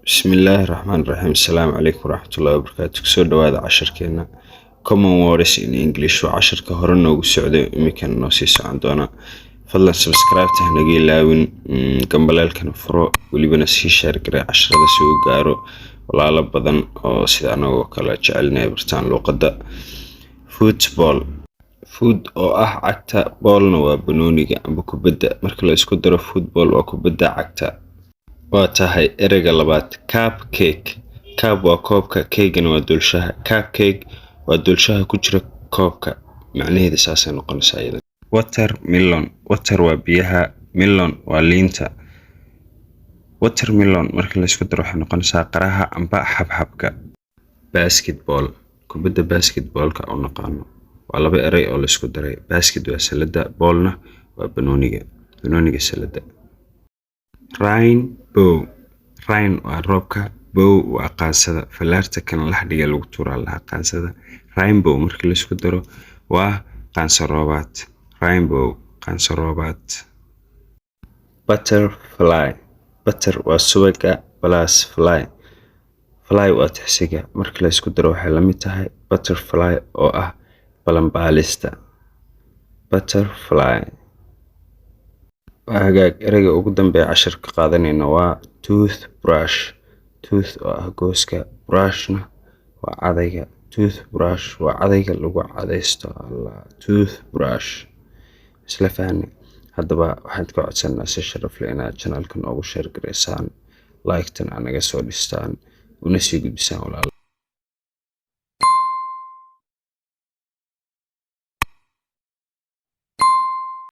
بسم الله الرحمن الرحيم. السلام عليكم ورحمة الله وبركاته. كسو دواada casharkeena common words in English waa casharka hore noogu socday iminkana noo sii socon doona. fadlan subscribe ta hanaga ilaawin, gambaleelkana furo, welibana sii share garee casharada si uu gaaro walaalo badan oo sida anagoo kala jecelnahay bartaan luqadda. Football, foot oo ah cagta, ballna waa banooniga amba kubadda. marka la isku daro football waa kubadda cagta. waa tahay ereyga labaad cupcake. cup waa koobka, cake-na waa dulshaha. cupcake waa dulshaha ku jira koobka, macnaheedu saasay noqonaysaa iyada. watermelon, water waa biyaha, melon waa liinta. watermelon marka la isku daro waxay noqonaysaa qaraha amba xabxabka. basketball, kubadda basketballka oo naqaano, waa laba erey oo la isku daray. basket waa salada, ballna waa banooniga salada. rainbow, rain waa roobka, bow waa qaansada, falaarta kan laxdhiga lagu tuuraa lahaa qaansada. rainbow markii la isku daro waa qaanso roobaad. rainbow qaanso roobaad. butterfly, butter waa subaga plus fly, fly waa tixsiga, markii la isku daro waxay la mid tahay butterfly oo ah balanbaalista. butterfly. hagaag ereyga ugu dambeeya casharka qaadanayna waa toothbrush. tooth oo ah gooska, brushna waa cadayga. toothbrush waa cadayga lagu cadaysto. toothbrush isla fahanay. haddaba waxaad ka codsanaa si sharaf leh inaad channelka noogu share gareysaan, like-tan anaga soo dhistaan, una sii gudbisaan walaalo.